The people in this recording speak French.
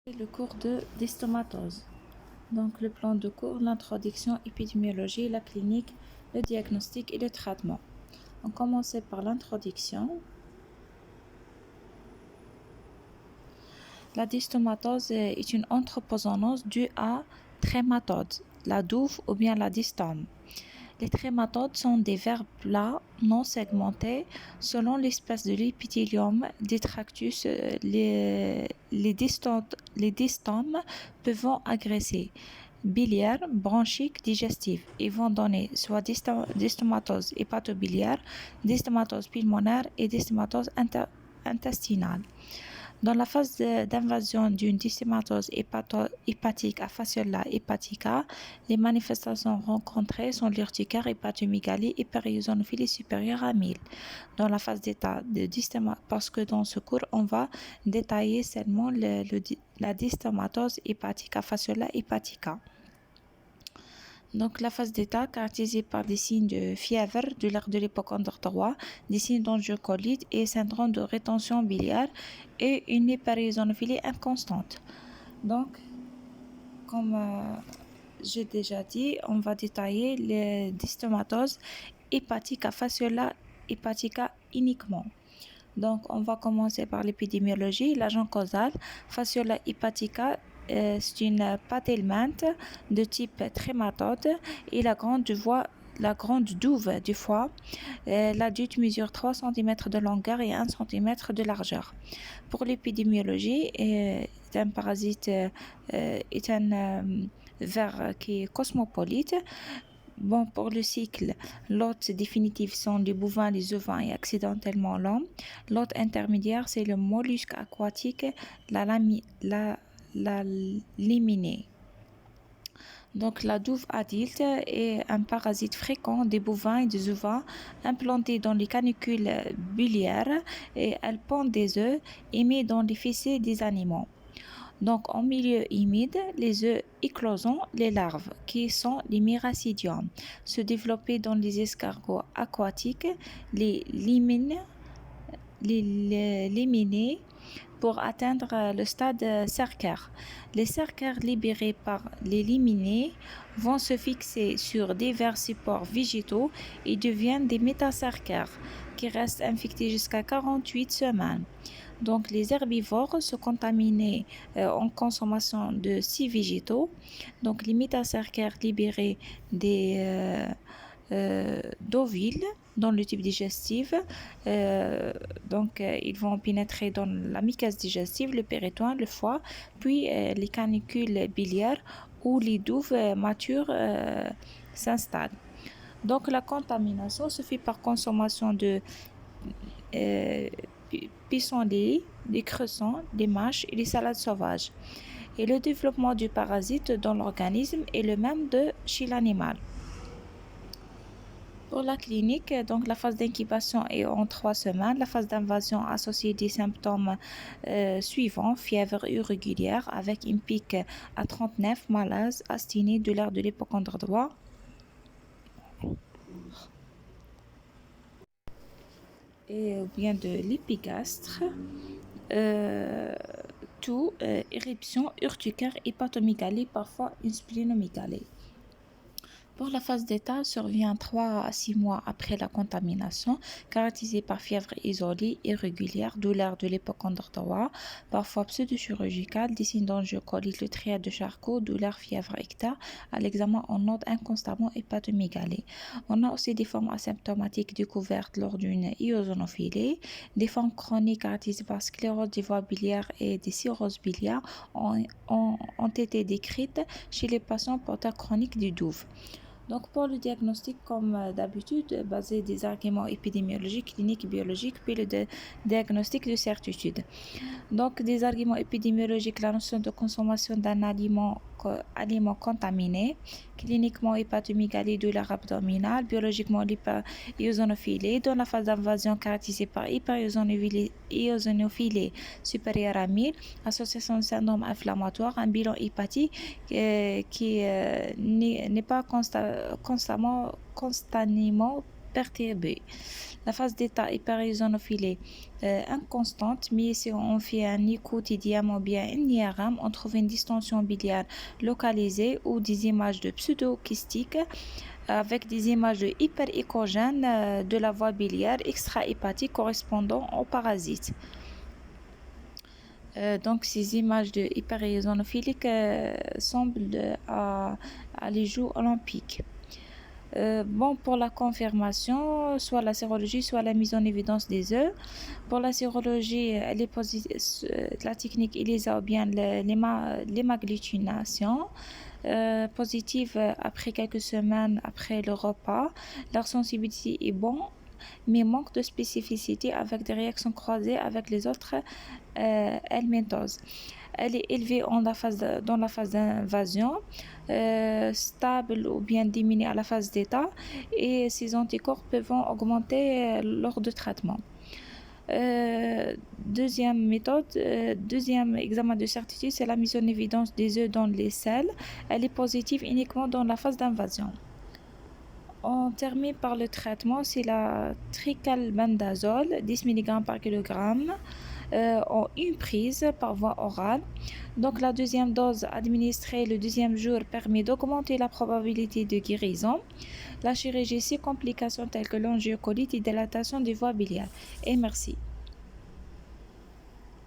Le cours d'histomatose. Donc le plan de cours, l'introduction, épidémiologie, la clinique, le diagnostic et le traitement. On commence par l'introduction. La dystomatose est une anthropozoonose due à trématode, la douve ou bien la dystome. Les trématodes sont des vers plats non segmentés selon l'espèce de l'épithélium détractus. Les dystomes peuvent agresser biliaire, bronchique, digestive et vont donner soit dystomatose hépatobiliaire, dystomatose pulmonaire et dystomatose intestinale. Dans la phase d'invasion d'une dystomatose hépatique à Fasciola hepatica, les manifestations rencontrées sont l'urticaire, hépatomégalie et périosonophilie supérieure à 1000. Dans la phase d'état de dystomatose, parce que dans ce cours, on va détailler seulement la dystomatose hépatique à Fasciola hepatica. Donc, la phase d'état caractérisée par des signes de fièvre, de l'air de l'hypocondre droit, des signes d'angiocolite et syndrome de rétention biliaire et une hyperisonophilie inconstante. Donc, comme j'ai déjà dit, on va détailler les dystomatoses hépatique à Fasciola hepatica uniquement. Donc, on va commencer par l'épidémiologie, l'agent causal, Fasciola hepatica. C'est une pâte helminthe de type trématode et la grande douve du foie. L'adulte mesure 3 cm de longueur et 1 cm de largeur. Pour l'épidémiologie, est un parasite, est un ver qui est cosmopolite. Bon, pour le cycle, l'hôte définitif sont les bovins, les ovins et accidentellement l'homme. L'hôte intermédiaire, c'est le mollusque aquatique, la liminée. Donc, la douve adulte est un parasite fréquent des bovins et des ovins implanté dans les canicules biliaires et elle pond des œufs émis dans les fessées des animaux. Donc, en milieu humide, les œufs éclosent les larves, qui sont les myracidiums, se développer dans les escargots aquatiques, les liminés, pour atteindre le stade cercaire. Les cercaires libérés par les liminés vont se fixer sur divers supports végétaux et deviennent des métacercaires qui restent infectés jusqu'à 48 semaines. Donc, les herbivores se contaminent en consommation de 6 végétaux. Donc, les métacercaires libérés d'ovules dans le tube digestif. Ils vont pénétrer dans la muqueuse digestive, le péritoine, le foie, puis les canicules biliaires où les douves matures s'installent. Donc, la contamination se fait par consommation de pissenlits, des crescents, des mâches et des salades sauvages. Et le développement du parasite dans l'organisme est le même que chez l'animal. Pour la clinique, donc la phase d'incubation est en 3 semaines. La phase d'invasion associée des symptômes suivants: fièvre irrégulière avec une pic à 39, malaise, asthénie, douleur de l'hypocondre droit. Et bien de l'épigastre, éruption, urticaire, hépatomégalie, parfois une splénomégalie. Pour la phase d'état, survient 3 à 6 mois après la contamination, caractérisée par fièvre isolée, irrégulière, douleur de l'hypocondre droit, parfois pseudo-chirurgicale, des signes d'angiocolite, le triade de Charcot, douleur, fièvre, ecta. À l'examen, on note inconstamment hépatomégalie. On a aussi des formes asymptomatiques découvertes lors d'une eosinophilie. Des formes chroniques caractérisées par sclérose des voies biliaires et des cirrhoses biliaires ont été décrites chez les patients porteurs chroniques du douve. Donc, pour le diagnostic, comme d'habitude, basé des arguments épidémiologiques, cliniques, biologiques, puis le diagnostic de certitude. Donc, des arguments épidémiologiques, la notion de consommation d'un aliment contaminé, cliniquement hépatomégalie, douleur abdominale, biologiquement l'hyperéosinophilie, dans la phase d'invasion caractérisée par hyperéosinophilie supérieure à 1000, association de syndrome inflammatoire, un bilan hépatique qui n'est pas constamment perturbée. La phase d'état hyper-eosinophilie est inconstante, mais si on fait un écho quotidien ou bien un IRM, on trouve une distension biliaire localisée ou des images de pseudo-kystiques avec des images de hyper-échogènes de la voie biliaire extra-hépatique correspondant aux parasites. Donc, ces images de hyper-eosinophiliques semblent à les Jeux olympiques. Pour la confirmation, soit la sérologie, soit la mise en évidence des œufs. Pour la sérologie, la technique ELISA ou bien l'hémagglutination positive après quelques semaines après le repas. Leur sensibilité est bonne, mais manque de spécificité avec des réactions croisées avec les autres helminthoses. Elle est élevée dans la phase d'invasion, stable ou bien diminuée à la phase d'état, et ces anticorps peuvent augmenter lors de traitement. Deuxième méthode, deuxième examen de certitude, c'est la mise en évidence des œufs dans les selles. Elle est positive uniquement dans la phase d'invasion. On termine par le traitement, c'est la tricalbendazole, 10 mg par kilogramme, en une prise par voie orale. Donc la deuxième dose administrée le deuxième jour permet d'augmenter la probabilité de guérison. La chirurgie, c'est complications telles que l'angiocolite et dilatation des voies biliaires. Et merci.